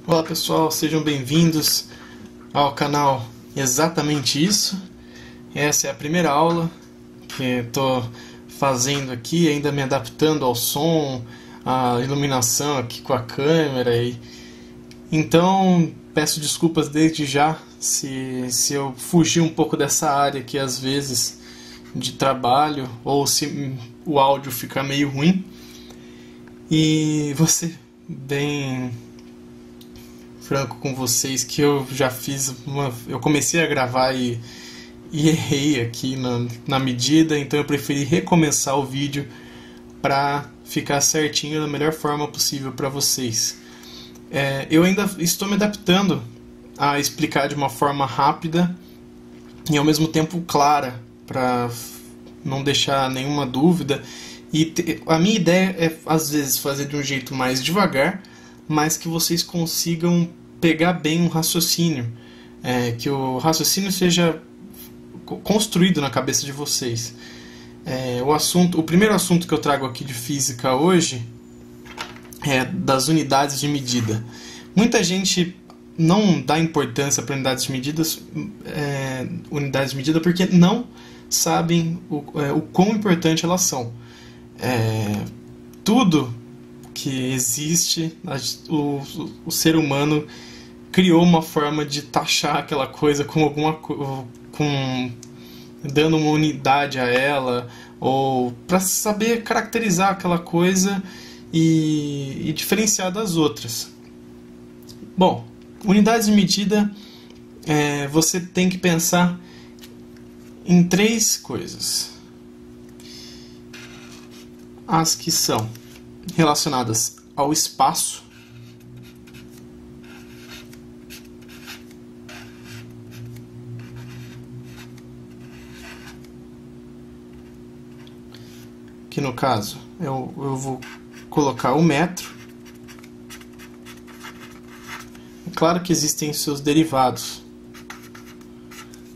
Olá pessoal, sejam bem-vindos ao canal Exatamente Isso. Essa é a primeira aula que estou fazendo aqui, ainda me adaptando ao som, à iluminação aqui com a câmera. Então peço desculpas desde já se eu fugir um pouco dessa área aqui às vezes de trabalho, ou se o áudio ficar meio ruim. E vou ser bem franco com vocês que eu já eu comecei a gravar e errei aqui na medida, então eu preferi recomeçar o vídeo para ficar certinho da melhor forma possível para vocês. Eu ainda estou me adaptando a explicar de uma forma rápida e ao mesmo tempo clara, para não deixar nenhuma dúvida. E a minha ideia é às vezes fazer de um jeito mais devagar, mas que vocês consigam pegar bem um raciocínio, que o raciocínio seja construído na cabeça de vocês. O primeiro assunto que eu trago aqui de física hoje é das unidades de medida. Muita gente não dá importância para unidades de medida porque não sabem o quão importante elas são. Tudo que existe, o ser humano criou uma forma de taxar aquela coisa dando uma unidade a ela, ou para saber caracterizar aquela coisa e diferenciar das outras. Bom, unidades de medida, você tem que pensar em três coisas. As que são relacionadas ao espaço, que no caso eu vou colocar o metro. É claro que existem seus derivados,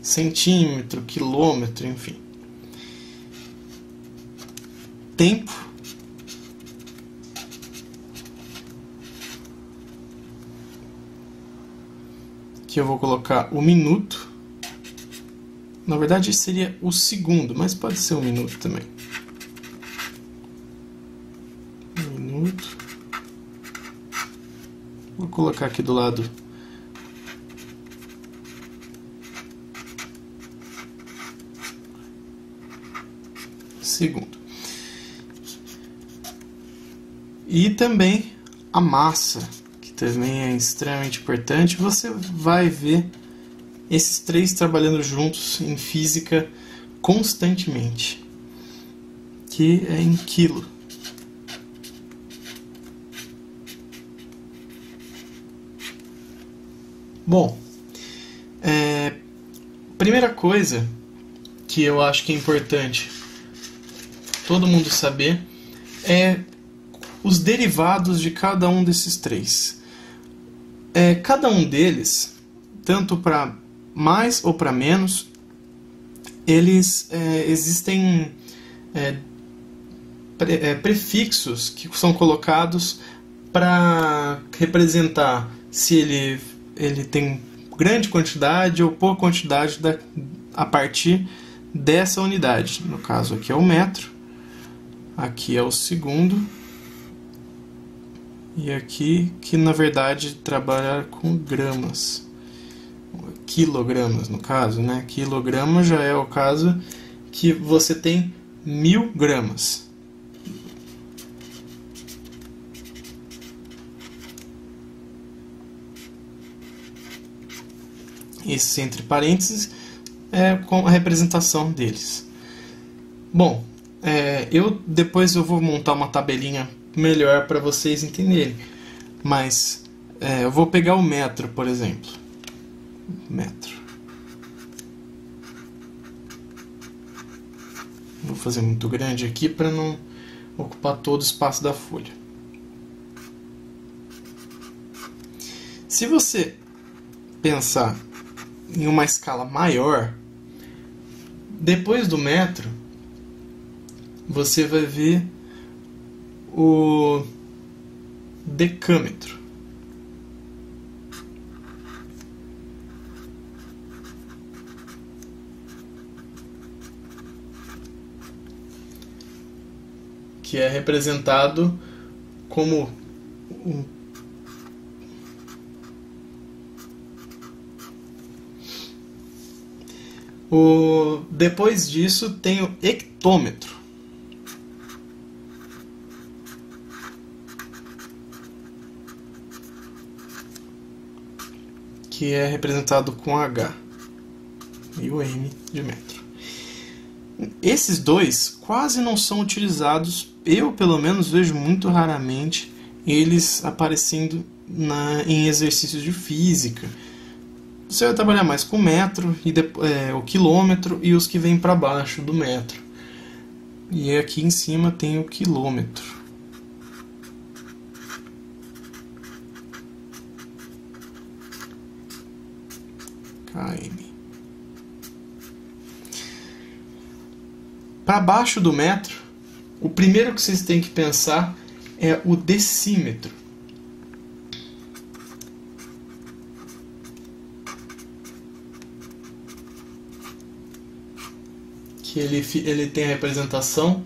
centímetro, quilômetro, enfim. Tempo, que eu vou colocar o minuto. Na verdade seria o segundo, mas pode ser um minuto também. Minuto. Vou colocar aqui do lado segundo. E também a massa, que também é extremamente importante. Você vai ver esses três trabalhando juntos em física constantemente, que é em quilo. Bom, primeira coisa que eu acho que é importante todo mundo saber é os derivados de cada um desses três. Cada um deles, tanto para mais ou para menos, eles existem prefixos que são colocados para representar se ele tem grande quantidade ou pouca quantidade a partir dessa unidade. No caso aqui é o metro, aqui é o segundo, e aqui que na verdade trabalha com gramas, quilogramas no caso, né? Quilograma já é o caso que você tem 1000 gramas. Esse entre parênteses é com a representação deles. Bom, depois eu vou montar uma tabelinha melhor para vocês entenderem. Mas eu vou pegar o metro, por exemplo. Metro. Vou fazer muito grande aqui para não ocupar todo o espaço da folha. Se você pensar em uma escala maior, depois do metro, você vai ver o decâmetro. que é representado como depois disso tem o hectômetro, que é representado com H e o M de metro. Esses dois quase não são utilizados, eu pelo menos vejo muito raramente eles aparecendo em exercícios de física. Você vai trabalhar mais com o metro, o quilômetro e os que vêm para baixo do metro. E aqui em cima tem o quilômetro. km. Para baixo do metro, o primeiro que vocês têm que pensar é o decímetro. Que ele tem a representação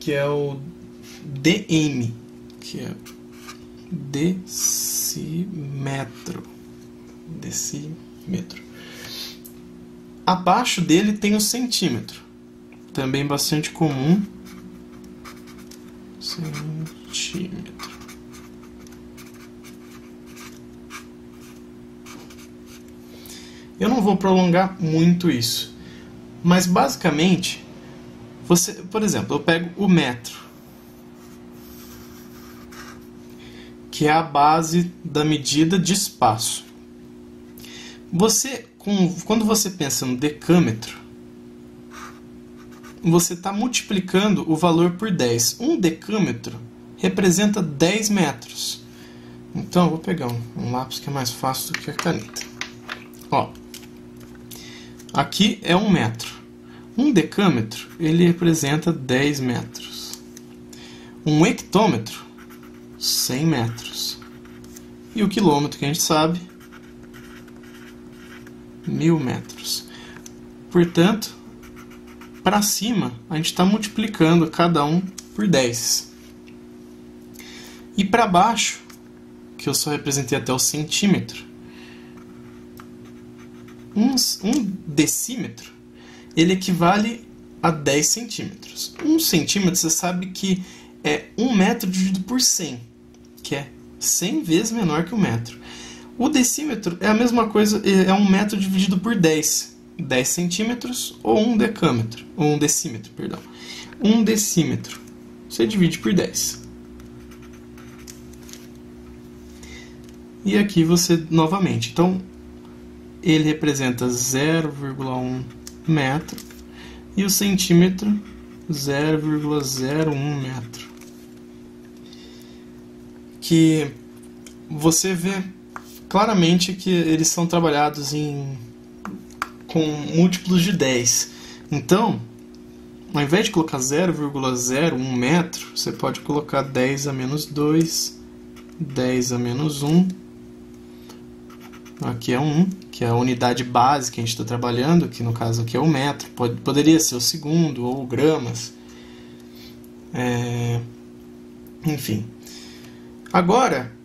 que é o dm, que é decímetro. Abaixo dele tem o centímetro, também bastante comum. Centímetro. Eu não vou prolongar muito isso, mas basicamente, por exemplo, eu pego o metro, que é a base da medida de espaço. Quando você pensa no decâmetro, você está multiplicando o valor por 10. Um decâmetro representa 10 metros. Então, eu vou pegar um lápis que é mais fácil do que a caneta. Ó, aqui é 1 metro. Um decâmetro, ele representa 10 metros. Um hectômetro, 100 metros. E o quilômetro, que a gente sabe, 1000 metros. Portanto, para cima, a gente está multiplicando cada um por 10. E para baixo, que eu só representei até o centímetro, um decímetro, ele equivale a 10 centímetros. 1 centímetro, você sabe que é 1 metro dividido por 100, que é 100 vezes menor que o metro. O decímetro é a mesma coisa, é 1 metro dividido por 10. 10 centímetros ou 1 decâmetro, ou 1 decímetro, perdão. 1 decímetro, você divide por 10. E aqui você, novamente, então, ele representa 0,1 metro e o centímetro 0,01 metro. Que você vê claramente que eles são trabalhados com múltiplos de 10. Então, ao invés de colocar 0,01 metro, você pode colocar 10 a menos 2, 10 a menos 1. Aqui é 1, que é a unidade base que a gente está trabalhando, que no caso aqui é o metro. Poderia ser o segundo ou gramas. Enfim. Agora,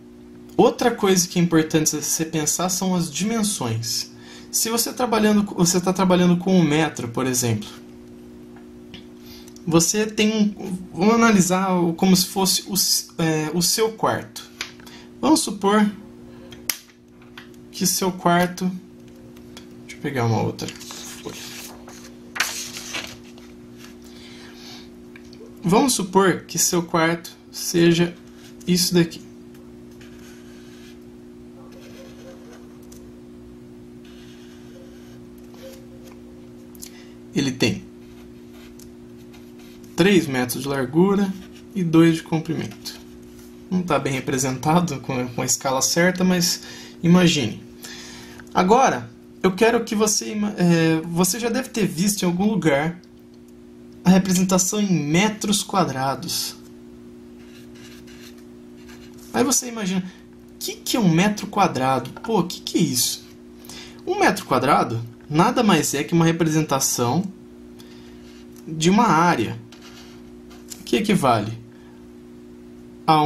outra coisa que é importante você pensar são as dimensões. Se você está trabalhando com um metro, por exemplo, você tem vamos analisar como se fosse o seu quarto. Vamos supor que seu quarto... Deixa eu pegar uma outra folha. Vamos supor que seu quarto seja isso daqui. Ele tem 3 metros de largura e 2 de comprimento. Não está bem representado com a escala certa, mas imagine. Agora, eu quero que você já deve ter visto em algum lugar a representação em metros quadrados. Aí você imagina, o que é 1 metro quadrado? Pô, o que é isso? 1 metro quadrado nada mais é que uma representação de uma área. que equivale a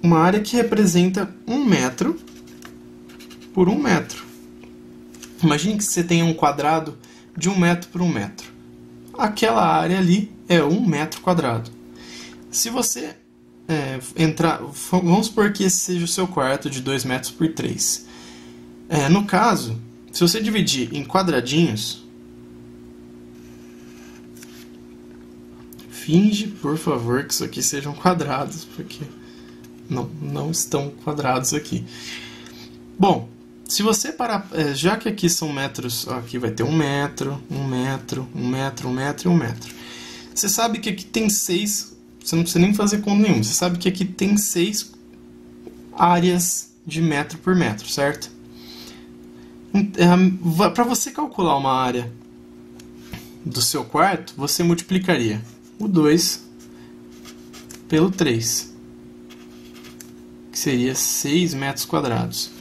uma área que representa 1 metro por 1 metro. Imagine que você tenha um quadrado de 1 metro por 1 metro. Aquela área ali é 1 metro quadrado. Se você entrar, vamos supor que esse seja o seu quarto de 2 metros por 3. No caso, se você dividir em quadradinhos, finge, por favor, que isso aqui sejam quadrados, porque não estão quadrados aqui. Bom, se você parar, já que aqui são metros, aqui vai ter 1 metro, 1 metro, 1 metro, 1 metro e 1 metro. Você sabe que aqui tem 6, você não precisa nem fazer conta nenhuma, você sabe que aqui tem 6 áreas de metro por metro, certo? Para você calcular uma área do seu quarto, você multiplicaria o 2 pelo 3, que seria 6 metros quadrados.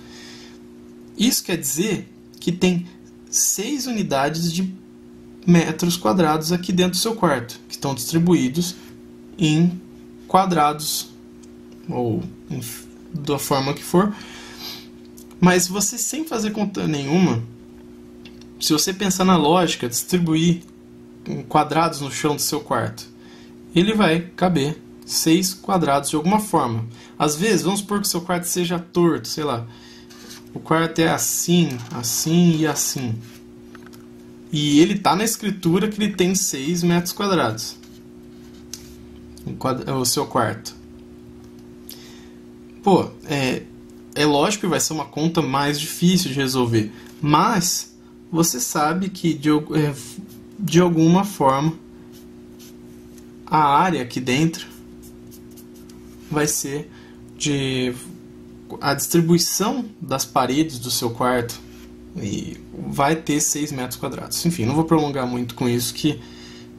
Isso quer dizer que tem 6 unidades de metros quadrados aqui dentro do seu quarto, que estão distribuídos em quadrados, ou da forma que for. Mas você, sem fazer conta nenhuma, se você pensar na lógica, distribuir quadrados no chão do seu quarto, ele vai caber 6 quadrados de alguma forma. Às vezes, vamos supor que o seu quarto seja torto, sei lá. O quarto é assim, assim e assim. E ele está na escritura que ele tem 6 metros quadrados. O seu quarto. Pô, é lógico que vai ser uma conta mais difícil de resolver. Mas você sabe que de alguma forma a área aqui dentro vai ser a distribuição das paredes do seu quarto e vai ter 6 metros quadrados. Enfim, não vou prolongar muito com isso, que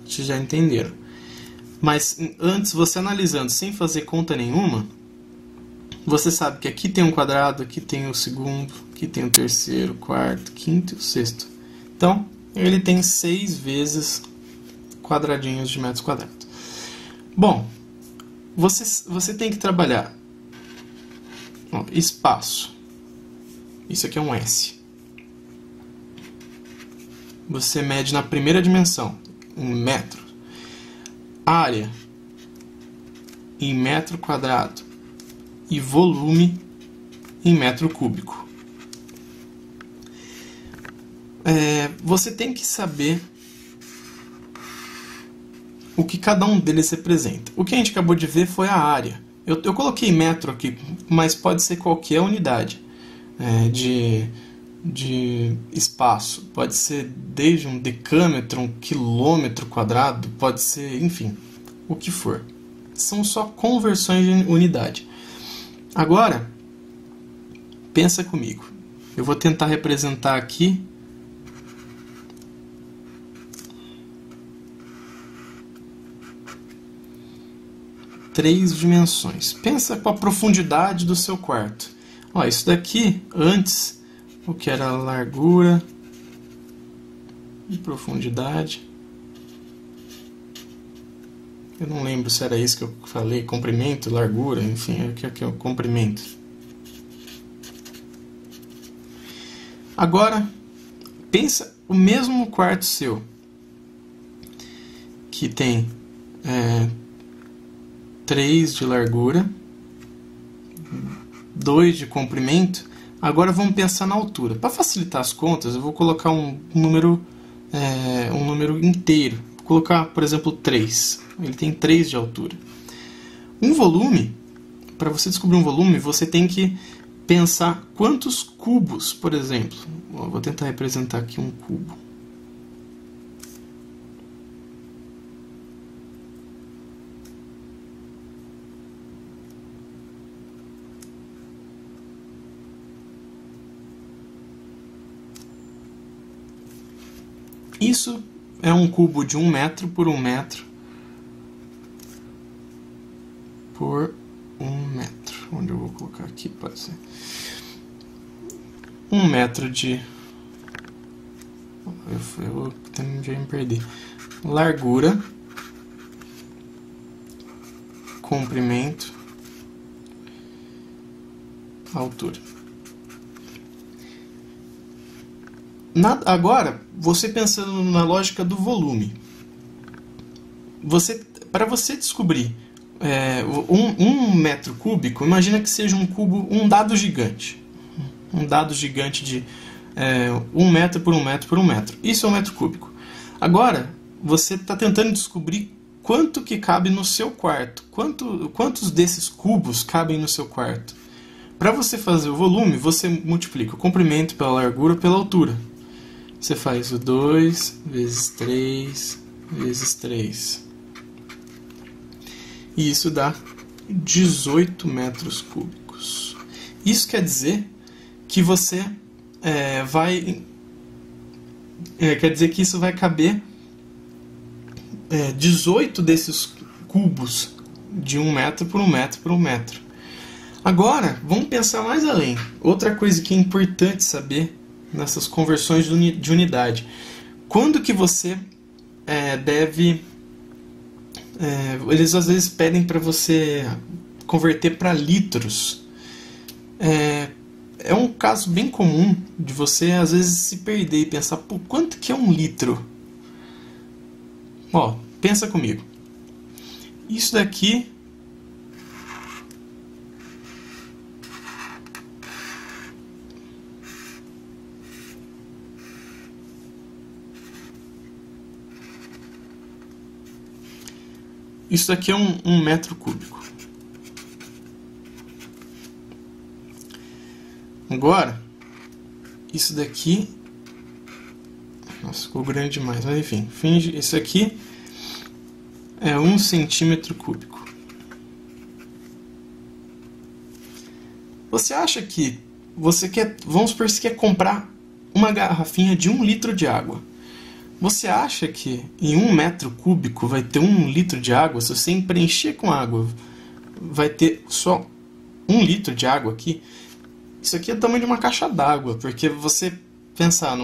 vocês já entenderam. Mas antes, você analisando sem fazer conta nenhuma, você sabe que aqui tem um quadrado, aqui tem o segundo, aqui tem o terceiro, o quarto, o quinto e o sexto. Então, ele tem 6 vezes quadradinhos de metros quadrados. Bom, você tem que trabalhar espaço. Isso aqui é um S. Você mede na primeira dimensão, em metro. Área em metro quadrado e volume em metro cúbico. Você tem que saber o que cada um deles representa. O que a gente acabou de ver foi a área. Eu coloquei metro aqui, mas pode ser qualquer unidade de espaço. Pode ser desde um decâmetro, um quilômetro quadrado, pode ser, enfim, o que for. São só conversões de unidade. Agora, pensa comigo. Eu vou tentar representar aqui três dimensões. Pensa com a profundidade do seu quarto. Isso daqui, antes, o que era largura e profundidade. Eu não lembro se era isso que eu falei, comprimento, largura, enfim, aqui é o comprimento. Agora, pensa o mesmo quarto seu, que tem 3 de largura, 2 de comprimento. Agora vamos pensar na altura. Para facilitar as contas, eu vou colocar um número inteiro. Vou colocar, por exemplo, 3. Ele tem 3 de altura. Um volume, para você descobrir um volume, você tem que pensar quantos cubos, por exemplo. Vou tentar representar aqui um cubo. Isso é um cubo de 1 metro por 1 metro por 1 metro. Onde eu vou colocar aqui? Pode ser 1 metro de Eu já me perdi. Largura, comprimento, altura. Agora, você pensando na lógica do volume, para você descobrir um metro cúbico, imagina que seja um dado gigante. Um dado gigante de 1 metro por 1 metro por 1 metro. Isso é um metro cúbico. Agora, você está tentando descobrir quanto que cabe no seu quarto. Quantos desses cubos cabem no seu quarto? Para você fazer o volume, você multiplica o comprimento pela largura pela altura. Você faz o 2 vezes 3 vezes 3. E isso dá 18 metros cúbicos. Isso quer dizer que você quer dizer que isso vai caber 18 desses cubos de 1 metro por 1 metro por 1 metro. Agora, vamos pensar mais além. Outra coisa que é importante saber nessas conversões de unidade. Quando que você deve... eles às vezes pedem para você converter para litros. É um caso bem comum de você às vezes se perder e pensar, pô, quanto que é 1 litro? Ó, pensa comigo. Isso daqui é um metro cúbico. Agora, isso daqui... Nossa, ficou grande demais, mas enfim. Isso aqui é 1 centímetro cúbico. Você acha que você quer... Vamos supor que você quer comprar uma garrafinha de 1 litro de água. Você acha que em 1 metro cúbico vai ter 1 litro de água? Se você preencher com água, vai ter só 1 litro de água aqui? Isso aqui é o tamanho de uma caixa d'água, porque você pensar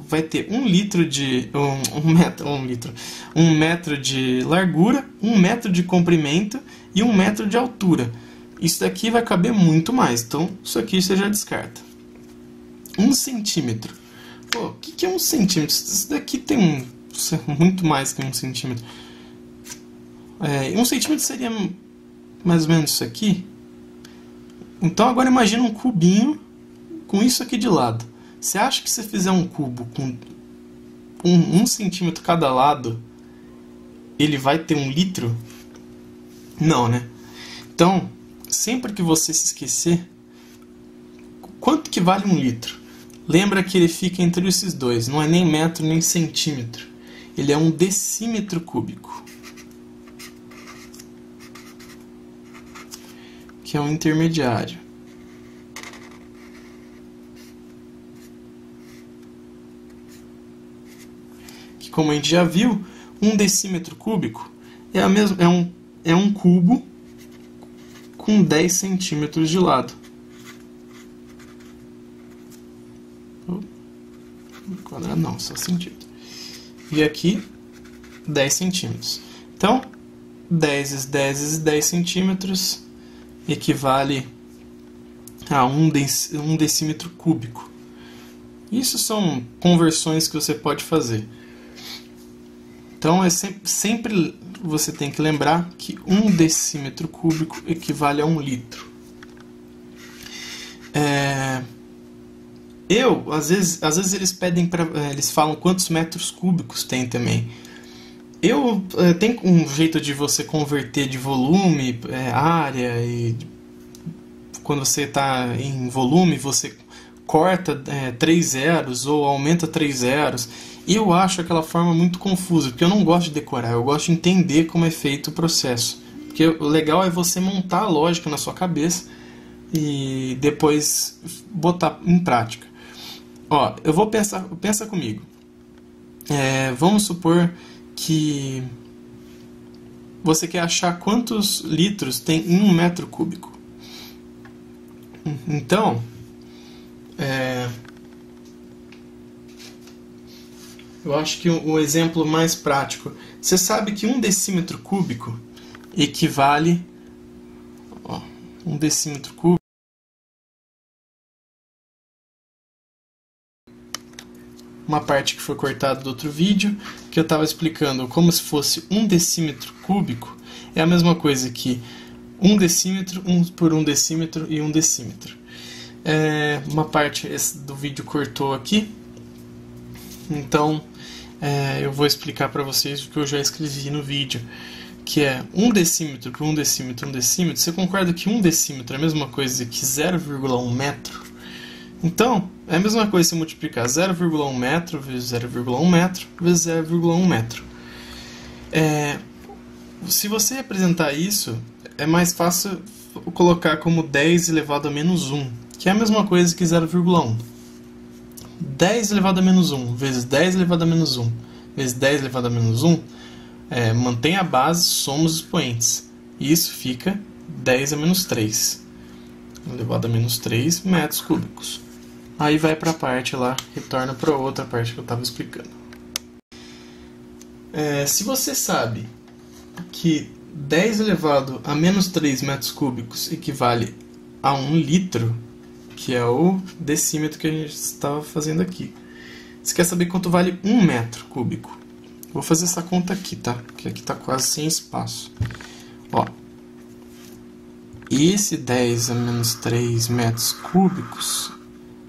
vai ter 1 litro de 1 metro de largura, 1 metro de comprimento e 1 metro de altura. Isso daqui vai caber muito mais, então isso aqui você já descarta. 1 centímetro. Pô, o que é 1 centímetro? Isso daqui tem muito mais que 1 centímetro. 1 centímetro seria mais ou menos isso aqui. Então agora imagina um cubinho com isso aqui de lado. Você acha que se você fizer um cubo com 1 centímetro cada lado, ele vai ter 1 litro? Não, né? Então, sempre que você se esquecer, quanto que vale 1 litro? Lembra que ele fica entre esses dois, não é nem metro nem centímetro. Ele é 1 decímetro cúbico, que é um intermediário. Que, como a gente já viu, 1 decímetro cúbico é um cubo com 10 centímetros de lado. Quadrado não, só centímetro. E aqui 10 centímetros. Então 10 vezes 10 vezes 10 centímetros equivale a 1 decímetro cúbico. Isso são conversões que você pode fazer. Então sempre você tem que lembrar que 1 decímetro cúbico equivale a 1 litro. Às vezes eles pedem eles falam quantos metros cúbicos tem também. Tem um jeito de você converter de volume, área, e quando você está em volume você corta 3 zeros ou aumenta 3 zeros. E eu acho aquela forma muito confusa, porque eu não gosto de decorar, eu gosto de entender como é feito o processo. Porque o legal é você montar a lógica na sua cabeça e depois botar em prática. Ó, pensa comigo. Vamos supor que você quer achar quantos litros tem em 1 metro cúbico. Então, eu acho que o exemplo mais prático, você sabe que 1 decímetro cúbico equivale, ó, 1 decímetro cúbico, uma parte que foi cortada do outro vídeo, que eu estava explicando como se fosse 1 decímetro cúbico, é a mesma coisa que 1 decímetro, 1 por 1 decímetro e 1 decímetro. Uma parte do vídeo cortou aqui, então eu vou explicar para vocês o que eu já escrevi no vídeo, que é 1 decímetro por 1 decímetro, 1 decímetro. Você concorda que 1 decímetro é a mesma coisa que 0,1 metro? Então, é a mesma coisa se multiplicar 0,1 metro vezes 0,1 metro vezes 0,1 metro. Se você representar isso, é mais fácil colocar como 10 elevado a menos 1, que é a mesma coisa que 0,1. 10 elevado a menos 1 vezes 10 elevado a menos 1 vezes 10 elevado a menos 1, mantém a base, soma os expoentes. E isso fica 10 a menos 3 elevado a menos 3 metros cúbicos. Aí vai para a parte lá, retorna para outra parte que eu estava explicando. Se você sabe que 10 elevado a menos 3 metros cúbicos equivale a 1 litro, que é o decímetro que a gente estava fazendo aqui. Você quer saber quanto vale 1 metro cúbico? Vou fazer essa conta aqui, tá? Porque aqui está quase sem espaço. Ó, esse 10 a menos 3 metros cúbicos,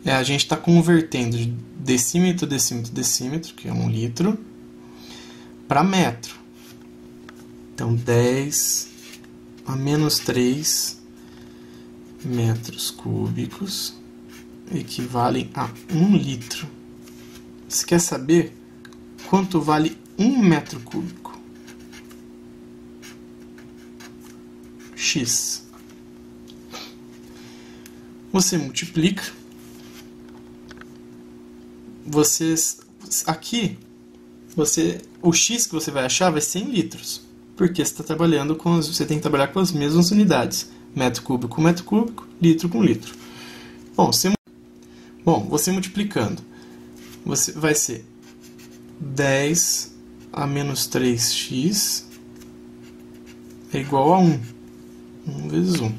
a gente está convertendo de decímetro, decímetro, decímetro, que é 1 litro, para metro. Então, 10 a menos 3 metros cúbicos equivalem a 1 litro. Você quer saber quanto vale 1 metro cúbico? X. Você multiplica. Aqui, o X que você vai achar vai ser em litros. Porque você está trabalhando você tem que trabalhar com as mesmas unidades. Metro cúbico com metro cúbico, litro com litro. Bom, você multiplicando, vai ser 10 a menos 3x é igual a 1. 1 vezes 1.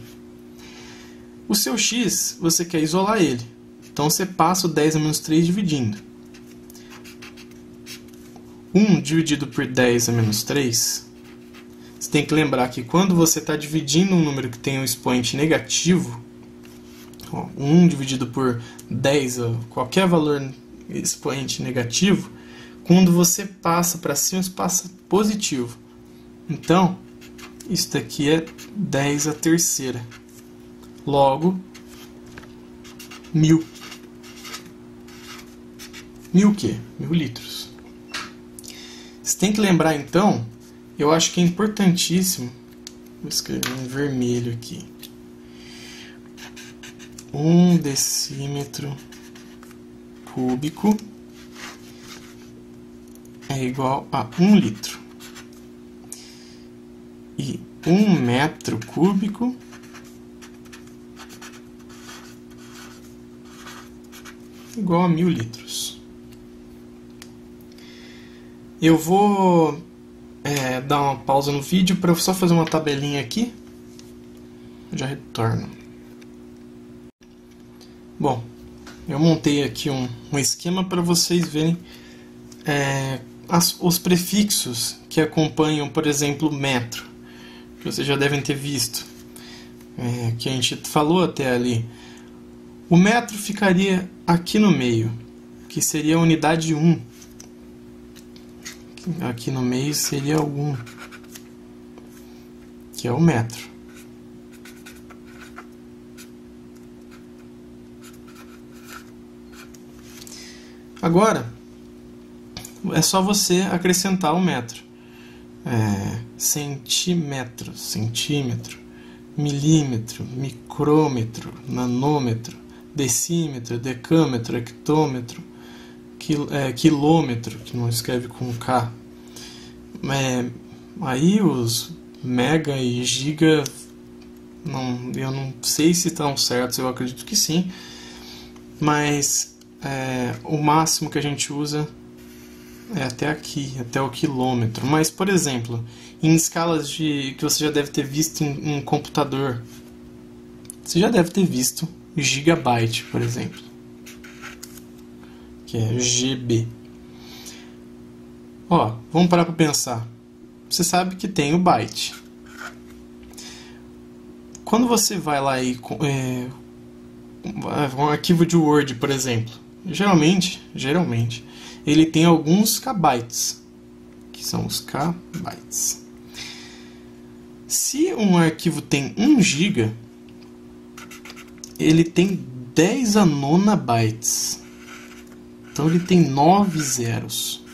O seu x, você quer isolar ele. Então você passa o 10 a menos 3 dividindo. 1 dividido por 10 a menos 3, você tem que lembrar que quando você está dividindo um número que tem um expoente negativo, 1 dividido por 10, qualquer valor expoente negativo, quando você passa para cima, você passa positivo. Então, isso daqui é 10 a terceira. Logo, 1000. 1000 o quê? 1000 litros. Você tem que lembrar, então, eu acho que é importantíssimo, vou escrever em vermelho aqui, 1 decímetro cúbico é igual a 1 litro. E 1 metro cúbico igual a 1000 litros. Eu vou dar uma pausa no vídeo para só fazer uma tabelinha aqui. Já retorno. Bom, eu montei aqui um esquema para vocês verem os prefixos que acompanham, por exemplo, metro, que vocês já devem ter visto, que a gente falou até ali. O metro ficaria aqui no meio, que seria a unidade 1. Aqui no meio seria o 1, que é o metro. Agora, é só você acrescentar o metro. Centímetro, centímetro, milímetro, micrômetro, nanômetro, decímetro, decâmetro, hectômetro, quilômetro, que não escreve com K. Aí os mega e giga, eu não sei se estão certos, eu acredito que sim, mas o máximo que a gente usa é até aqui, até o quilômetro. Mas, por exemplo, em escalas que você já deve ter visto em um computador, você já deve ter visto gigabyte, por exemplo, que é GB. Ó, vamos parar para pensar. Você sabe que tem o byte. Quando você vai lá e um arquivo de Word, por exemplo, geralmente, ele tem alguns kbytes, que são os kbytes. Se um arquivo tem 1 GB, ele tem 10 a 9 bytes. Então ele tem 9 zeros.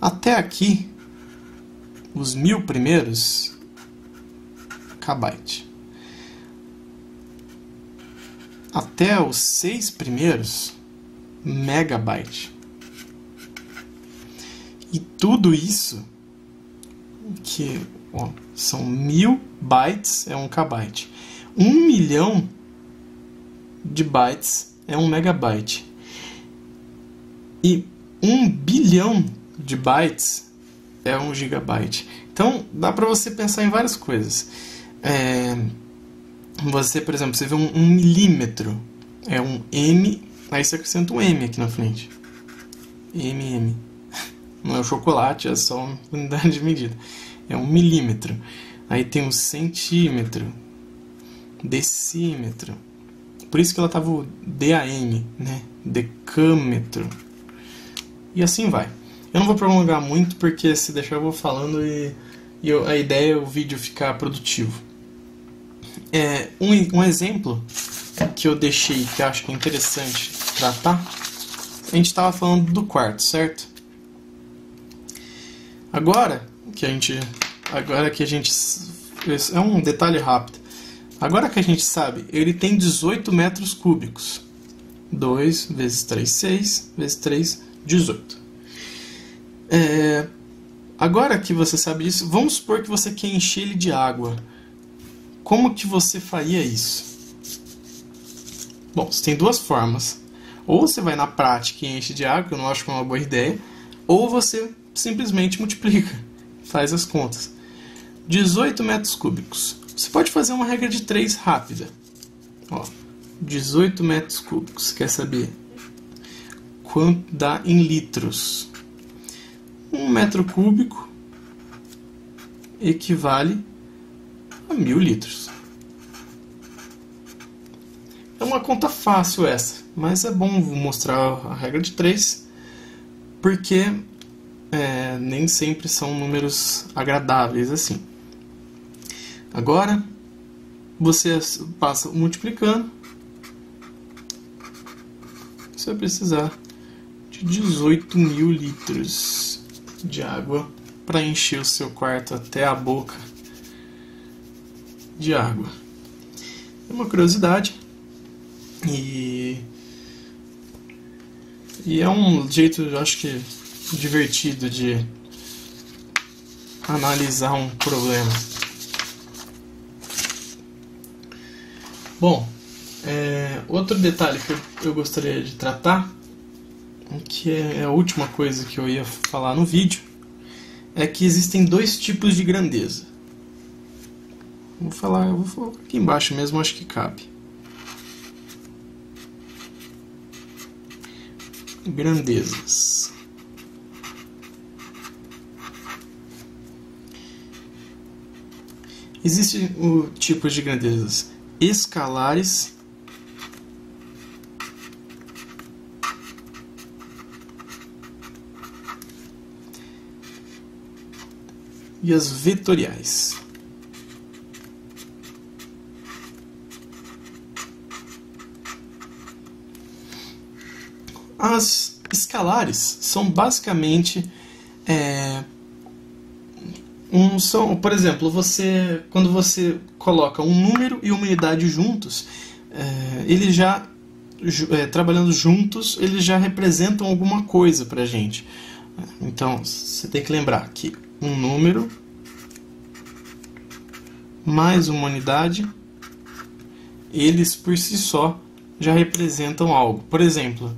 Até aqui, os 1000 primeiros, kbyte. Até os 6 primeiros, megabyte. E tudo isso, que são 1000 bytes, é 1 kbyte. 1 milhão de bytes é 1 megabyte. E 1 bilhão de bytes é 1 gigabyte. Então, dá para você pensar em várias coisas. Você, por exemplo, você vê um milímetro, é um M, aí você acrescenta um M aqui na frente. MM. Não é o chocolate, é só uma unidade de medida. É um milímetro. Aí tem um centímetro, decímetro. Por isso que ela tava o DAM, né? Decâmetro. E assim vai. Eu não vou prolongar muito, porque se deixar eu vou falando e a ideia é o vídeo ficar produtivo. Um exemplo que eu deixei, que eu acho que é interessante tratar, a gente estava falando do quarto, certo? Agora que a gente... É um detalhe rápido. Agora que a gente sabe, ele tem 18 metros cúbicos. 2 vezes 3, 6, vezes 3, 18. Agora que você sabe isso, vamos supor que você quer encher ele de água. Como que você faria isso? Bom, você tem duas formas. Ou você vai na prática e enche de água, que eu não acho que é uma boa ideia, ou você simplesmente multiplica, faz as contas. 18 metros cúbicos. Você pode fazer uma regra de 3 rápida. 18 metros cúbicos. Quer saber quanto dá em litros? 1 metro cúbico equivale a 1000 litros. É uma conta fácil essa, mas é bom mostrar a regra de 3, porque nem sempre são números agradáveis assim. Agora, você passa multiplicando, você vai precisar de 18.000 litros de água para encher o seu quarto até a boca de água. É uma curiosidade e é um jeito, eu acho que divertido de analisar um problema. Bom, outro detalhe que eu gostaria de tratar, que é a última coisa que eu ia falar no vídeo, é que existem 2 tipos de grandeza. Eu vou falar aqui embaixo mesmo, acho que cabe. Grandezas. Existem tipos de grandezas escalares e as vetoriais. As escalares são basicamente por exemplo, quando você coloca um número e uma unidade juntos, eles já trabalhando juntos, eles já representam alguma coisa pra gente. Então, você tem que lembrar que um número mais uma unidade, eles por si só já representam algo. Por exemplo,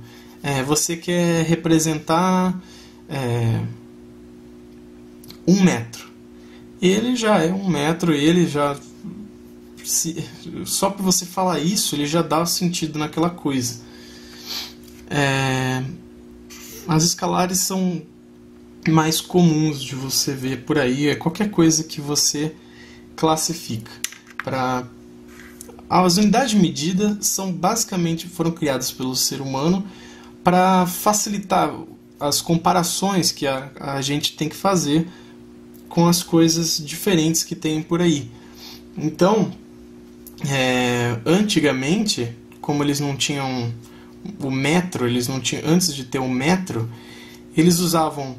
você quer representar 1 metro. Ele já é 1 metro, ele já... só por você falar isso, ele já dá sentido naquela coisa. As escalares são mais comuns de você ver por aí. É qualquer coisa que você classifica. As unidades de medida foram criadas pelo ser humano para facilitar as comparações que a gente tem que fazer com as coisas diferentes que tem por aí. Então, antigamente, como eles não tinham o metro, antes de ter o metro, eles usavam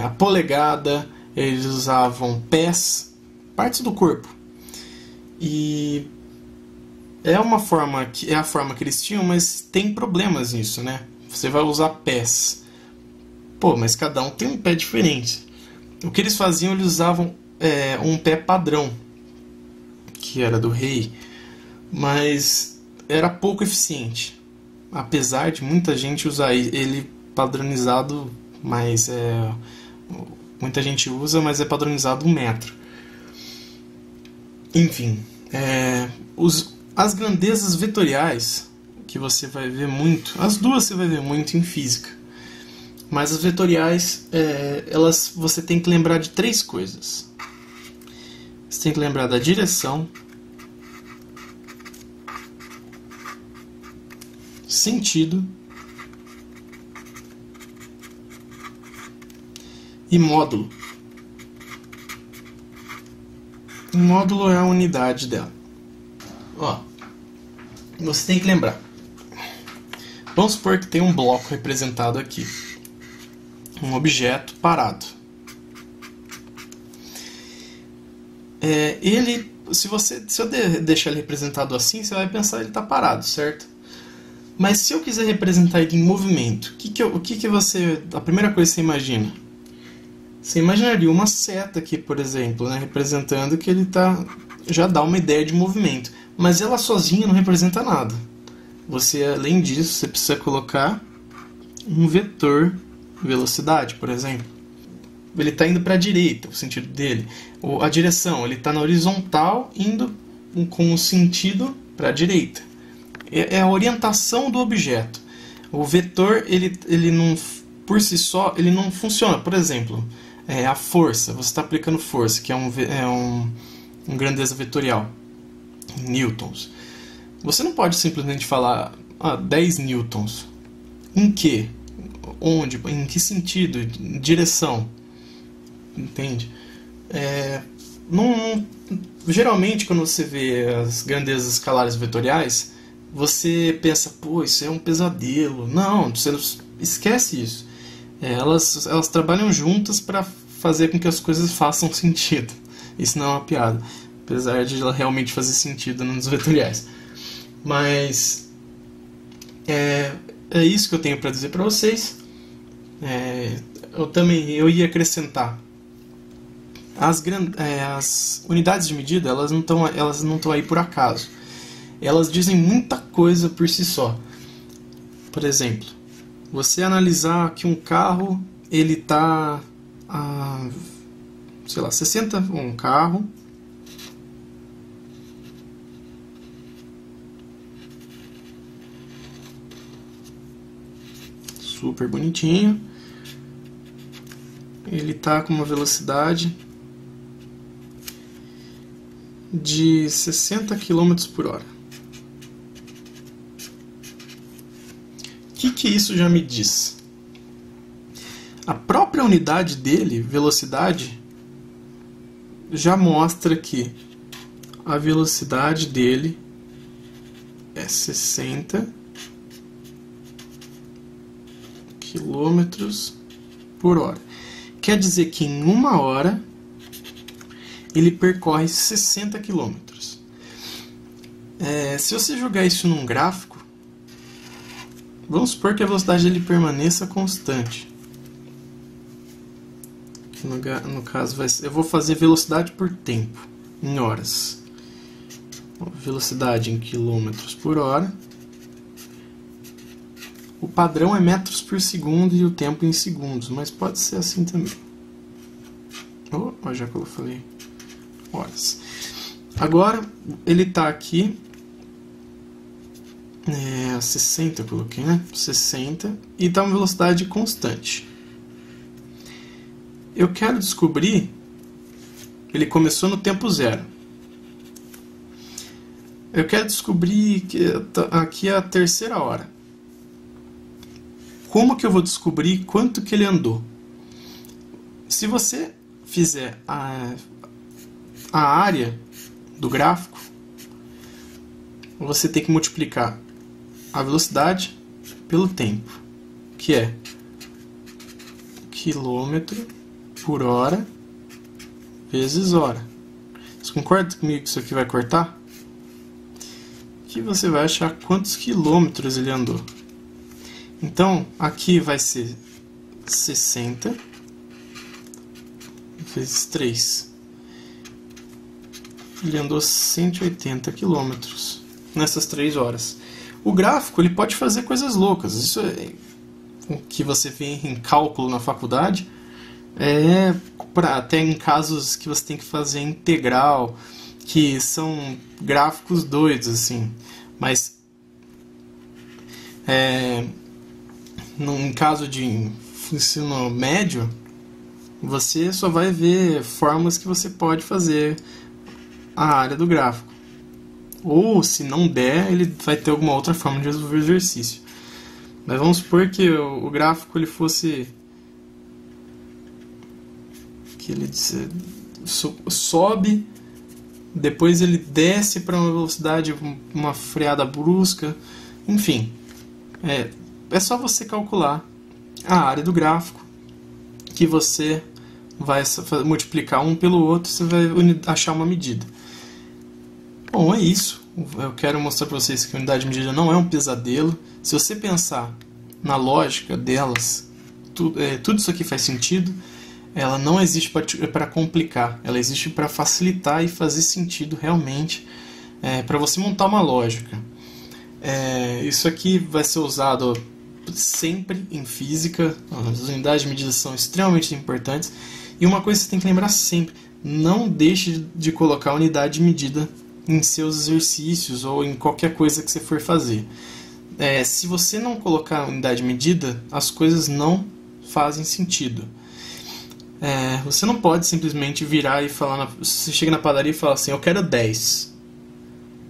a polegada, eles usavam pés, partes do corpo. E é a forma que eles tinham, mas tem problemas nisso, né? Você vai usar pés. Pô, mas cada um tem um pé diferente. O que eles faziam, eles usavam um pé padrão, que era do rei, mas era pouco eficiente. Apesar de muita gente usar ele padronizado, mas muita gente usa, mas é padronizado 1 metro. Enfim, as grandezas vetoriais, que você vai ver muito, as duas você vai ver muito em física, mas as vetoriais, você tem que lembrar de 3 coisas. Você tem que lembrar da direção, sentido e módulo. O módulo é a unidade dela. Você tem que lembrar. Vamos supor que tem um bloco representado aqui. Um objeto parado. Se eu deixar ele representado assim, você vai pensar que ele está parado, certo? Mas se eu quiser representar ele em movimento, a primeira coisa que você imagina? Você imaginaria uma seta aqui, por exemplo, né, representando que ele já dá uma ideia de movimento. Mas ela sozinha não representa nada. Além disso, você precisa colocar um vetor velocidade, por exemplo. Ele está indo para a direita, o sentido dele. A direção, ele está na horizontal, indo com o sentido para a direita. É a orientação do objeto. O vetor, ele não, por si só, ele não funciona. Por exemplo, a força. Você está aplicando força, que é um grandeza vetorial, em newtons. Você não pode simplesmente falar 10 newtons. Em que? Onde? Em que sentido? Direção? Entende? Geralmente, quando você vê as grandezas escalares vetoriais, você pensa, pô, isso é um pesadelo. Não, você esquece isso. Elas trabalham juntas para fazer com que as coisas façam sentido. Isso não é uma piada, apesar de ela realmente fazer sentido nos vetoriais. Mas é isso que eu tenho para dizer para vocês. Eu ia acrescentar as unidades de medida, elas não estão aí por acaso. Elas dizem muita coisa por si só. Por exemplo, você analisar que um carro ele está a 60, um carro super bonitinho, ele está com uma velocidade de 60 km por hora. O que isso já me diz? A própria unidade dele, velocidade, já mostra que a velocidade dele é 60 km por hora. Quer dizer que em 1 hora ele percorre 60 km. Se você jogar isso num gráfico, vamos supor que a velocidade dele permaneça constante. No caso, eu vou fazer velocidade por tempo, em horas. Velocidade em km por hora padrão é metros por segundo e o tempo em segundos, mas pode ser assim também. Já que eu falei horas. Agora ele está aqui 60 eu coloquei, né? 60 e está uma velocidade constante. Eu quero descobrir, ele começou no tempo zero. Eu quero descobrir que aqui é a terceira hora. Como que eu vou descobrir quanto que ele andou? Se você fizer a área do gráfico, você tem que multiplicar a velocidade pelo tempo, que é quilômetro por hora vezes hora. Você concorda comigo que isso aqui vai cortar? Aqui você vai achar quantos quilômetros ele andou. Então, aqui vai ser 60 vezes 3. Ele andou 180 quilômetros nessas 3 horas. O gráfico ele pode fazer coisas loucas. Isso é o que você vê em cálculo na faculdade. Até em casos que você tem que fazer integral, que são gráficos doidos, assim. Mas em caso de ensino médio, você só vai ver formas que você pode fazer a área do gráfico. Ou, se não der, ele vai ter alguma outra forma de resolver o exercício. Mas vamos supor que o gráfico ele fosse... que ele sobe, depois ele desce para uma velocidade, uma freada brusca, enfim. É só você calcular a área do gráfico, que você vai multiplicar um pelo outro, você vai achar uma medida. Bom, é isso. Eu quero mostrar para vocês que a unidade de medida não é um pesadelo. Se você pensar na lógica delas, tudo isso aqui faz sentido. Ela não existe para complicar, ela existe para facilitar e fazer sentido realmente, para você montar uma lógica. Isso aqui vai ser usado sempre em física, as unidades de medida são extremamente importantes. E uma coisa que você tem que lembrar sempre, não deixe de colocar a unidade de medida em seus exercícios ou em qualquer coisa que você for fazer. Se você não colocar a unidade de medida, as coisas não fazem sentido. Você não pode simplesmente virar e falar, você chega na padaria e fala assim, eu quero 10.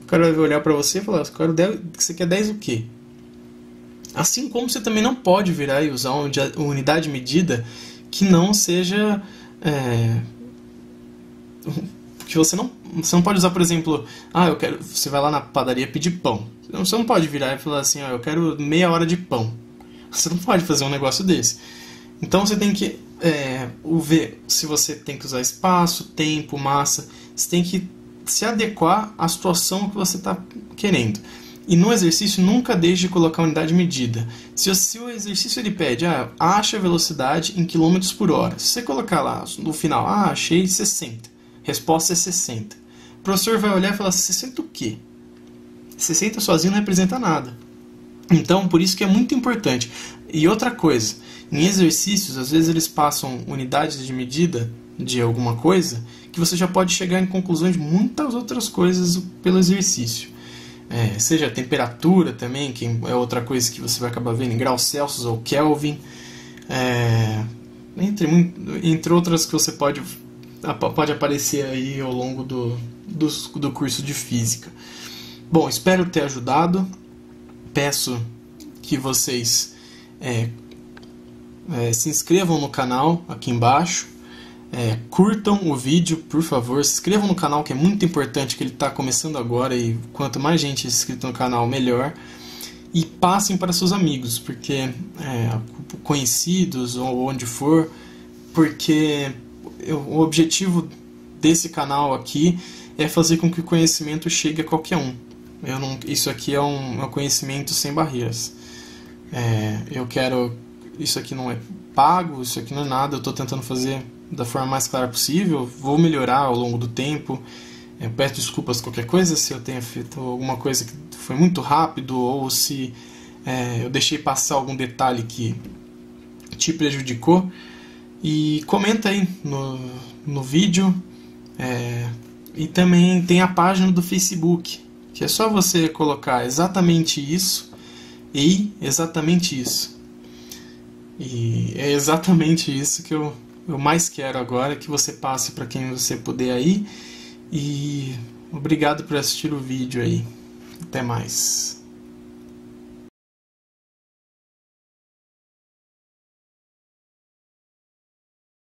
O cara vai olhar para você e falar, você quer 10 o quê? Assim como você também não pode virar e usar uma unidade de medida que não seja... que você não pode usar, por exemplo, você vai lá na padaria pedir pão. Você não pode virar e falar assim, eu quero meia hora de pão. Você não pode fazer um negócio desse. Então você tem que ver se você tem que usar espaço, tempo, massa. Você tem que se adequar à situação que você está querendo. E no exercício nunca deixe de colocar a unidade de medida. Se o exercício ele pede, acha a velocidade em quilômetros por hora. Se você colocar lá no final, achei 60. Resposta é 60. O professor vai olhar e falar, 60 o quê? 60 sozinho não representa nada. Então, por isso que é muito importante. E outra coisa, em exercícios, às vezes eles passam unidades de medida de alguma coisa que você já pode chegar em conclusões de muitas outras coisas pelo exercício. Seja a temperatura também, que é outra coisa que você vai acabar vendo em graus Celsius ou Kelvin. Entre outras que você pode aparecer aí ao longo do curso de física. Bom, espero ter ajudado. Peço que vocês se inscrevam no canal aqui embaixo, curtam o vídeo, por favor, se inscrevam no canal, que é muito importante, que ele está começando agora, e quanto mais gente inscrita no canal, melhor. E passem para seus amigos, porque conhecidos ou onde for, porque o objetivo desse canal aqui é fazer com que o conhecimento chegue a qualquer um. Isso aqui é um conhecimento sem barreiras. Isso aqui não é pago, isso aqui não é nada, eu estou tentando fazer da forma mais clara possível, vou melhorar ao longo do tempo. Peço desculpas qualquer coisa se eu tenha feito alguma coisa que foi muito rápido, ou se eu deixei passar algum detalhe que te prejudicou. E comenta aí no vídeo. E também tem a página do Facebook, que é só você colocar exatamente isso e exatamente isso. E é exatamente isso que eu mais quero agora, que você passe para quem você puder aí. E obrigado por assistir o vídeo aí. Até mais.